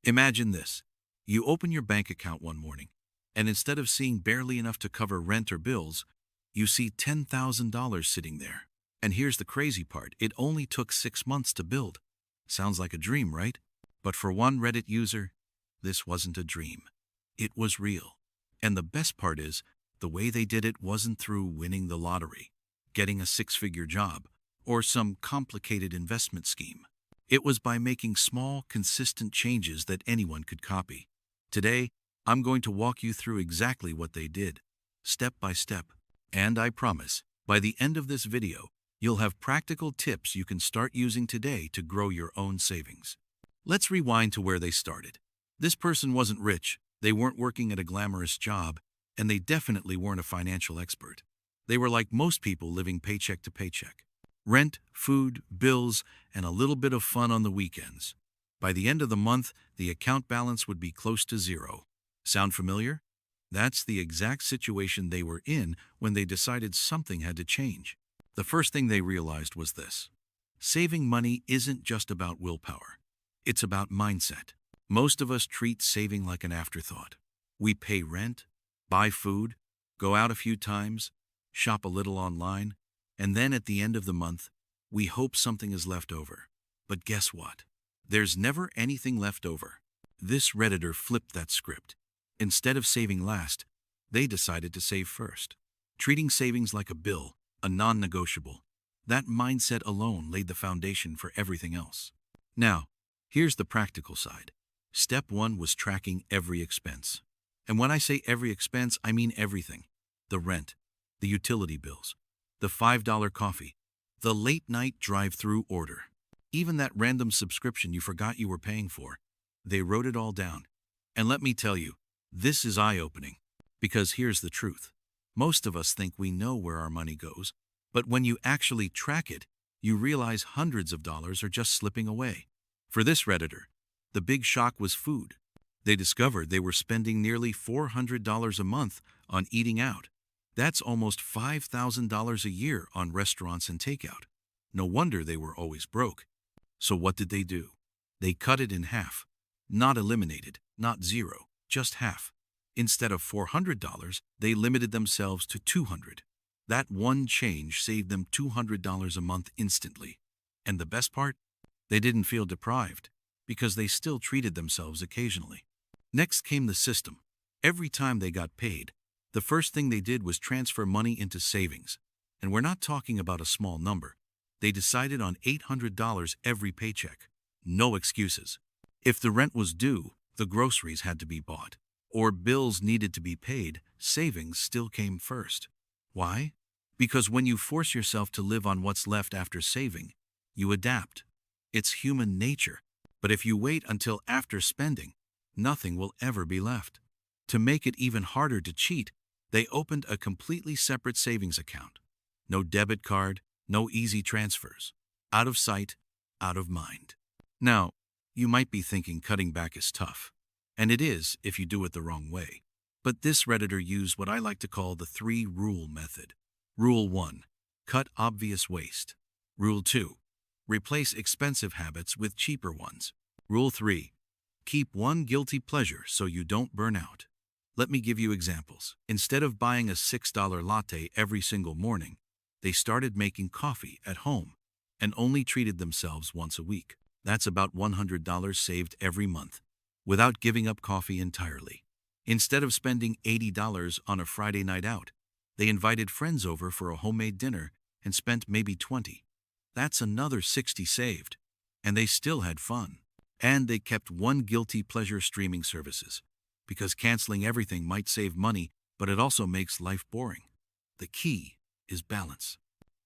Imagine this. You open your bank account one morning, and instead of seeing barely enough to cover rent or bills, you see $10,000 sitting there. And here's the crazy part. It only took 6 months to build. Sounds like a dream, right? But for one Reddit user, this wasn't a dream. It was real. And the best part is, the way they did it wasn't through winning the lottery, getting a six-figure job, or some complicated investment scheme. It was by making small, consistent changes that anyone could copy. Today, I'm going to walk you through exactly what they did, step by step. And I promise, by the end of this video, you'll have practical tips you can start using today to grow your own savings. Let's rewind to where they started. This person wasn't rich, they weren't working at a glamorous job, and they definitely weren't a financial expert. They were like most people living paycheck to paycheck. Rent, food, bills, and a little bit of fun on the weekends. By the end of the month, the account balance would be close to zero. Sound familiar? That's the exact situation they were in when they decided something had to change. The first thing they realized was this. Saving money isn't just about willpower. It's about mindset. Most of us treat saving like an afterthought. We pay rent, buy food, go out a few times, shop a little online, and then at the end of the month, we hope something is left over. But guess what? There's never anything left over. This Redditor flipped that script. Instead of saving last, they decided to save first. Treating savings like a bill, a non-negotiable. That mindset alone laid the foundation for everything else. Now, here's the practical side. Step 1 was tracking every expense. And when I say every expense, I mean everything. The rent, the utility bills, the $5 coffee, the late-night drive-through order, even that random subscription you forgot you were paying for. They wrote it all down. And let me tell you, this is eye-opening. Because here's the truth. Most of us think we know where our money goes, but when you actually track it, you realize hundreds of dollars are just slipping away. For this Redditor, the big shock was food. They discovered they were spending nearly $400 a month on eating out. That's almost $5,000 a year on restaurants and takeout. No wonder they were always broke. So what did they do? They cut it in half. Not eliminated, not zero, just half. Instead of $400, they limited themselves to $200. That one change saved them $200 a month instantly. And the best part? They didn't feel deprived, because they still treated themselves occasionally. Next came the system. Every time they got paid, the first thing they did was transfer money into savings. And we're not talking about a small number. They decided on $800 every paycheck. No excuses. If the rent was due, the groceries had to be bought, or bills needed to be paid, savings still came first. Why? Because when you force yourself to live on what's left after saving, you adapt. It's human nature. But if you wait until after spending, nothing will ever be left. To make it even harder to cheat, they opened a completely separate savings account. No debit card, no easy transfers. Out of sight, out of mind. Now, you might be thinking cutting back is tough. And it is if you do it the wrong way. But this Redditor used what I like to call the 3-rule method. Rule 1. Cut obvious waste. Rule 2. Replace expensive habits with cheaper ones. Rule 3. Keep one guilty pleasure so you don't burn out. Let me give you examples. Instead of buying a $6 latte every single morning, they started making coffee at home and only treated themselves once a week. That's about $100 saved every month, without giving up coffee entirely. Instead of spending $80 on a Friday night out, they invited friends over for a homemade dinner and spent maybe $20. That's another $60 saved. And they still had fun. And they kept one guilty pleasure: streaming services. Because canceling everything might save money, but it also makes life boring. The key is balance.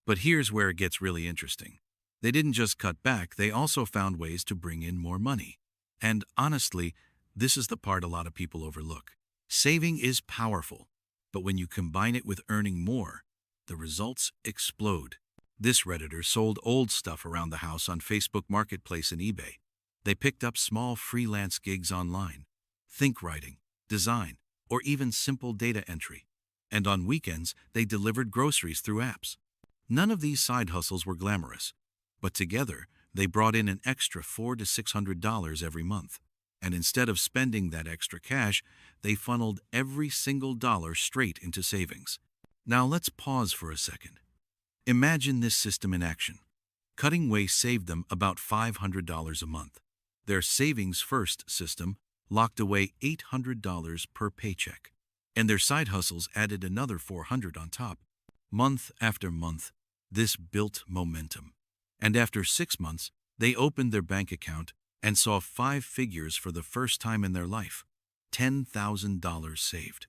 But here's where it gets really interesting. They didn't just cut back, they also found ways to bring in more money. And honestly, this is the part a lot of people overlook. Saving is powerful, but when you combine it with earning more, the results explode. This Redditor sold old stuff around the house on Facebook Marketplace and eBay. They picked up small freelance gigs online, think writing, design, or even simple data entry. And on weekends, they delivered groceries through apps. None of these side hustles were glamorous, but together, they brought in an extra $400 to $600 every month. And instead of spending that extra cash, they funneled every single dollar straight into savings. Now let's pause for a second. Imagine this system in action. Cutting waste saved them about $500 a month. Their Savings First system locked away $800 per paycheck. And their side hustles added another $400 on top. Month after month, this built momentum. And after 6 months, they opened their bank account and saw 5 figures for the first time in their life. $10,000 saved.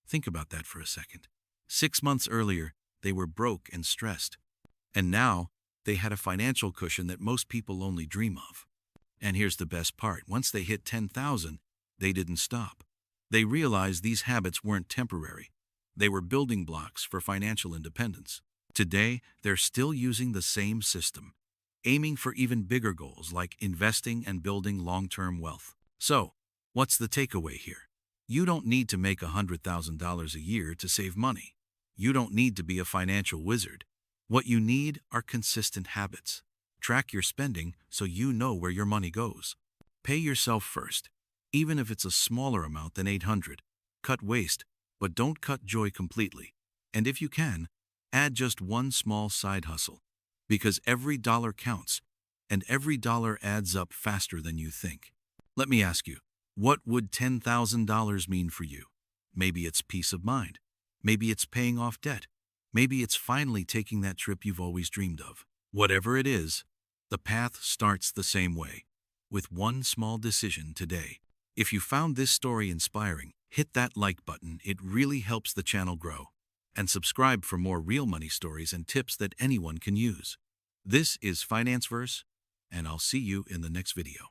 Think about that for a second. 6 months earlier, they were broke and stressed. And now, they had a financial cushion that most people only dream of. And here's the best part. Once they hit 10,000, they didn't stop. They realized these habits weren't temporary. They were building blocks for financial independence. Today, they're still using the same system, aiming for even bigger goals like investing and building long-term wealth. So, what's the takeaway here? You don't need to make $100,000 a year to save money. You don't need to be a financial wizard. What you need are consistent habits. Track your spending so you know where your money goes. Pay yourself first, even if it's a smaller amount than $800. Cut waste, but don't cut joy completely. And if you can, add just one small side hustle. Because every dollar counts, and every dollar adds up faster than you think. Let me ask you, what would $10,000 mean for you? Maybe it's peace of mind. Maybe it's paying off debt. Maybe it's finally taking that trip you've always dreamed of. Whatever it is, the path starts the same way, with one small decision today. If you found this story inspiring, hit that like button. It really helps the channel grow. And subscribe for more real money stories and tips that anyone can use. This is FinanceVerse, and I'll see you in the next video.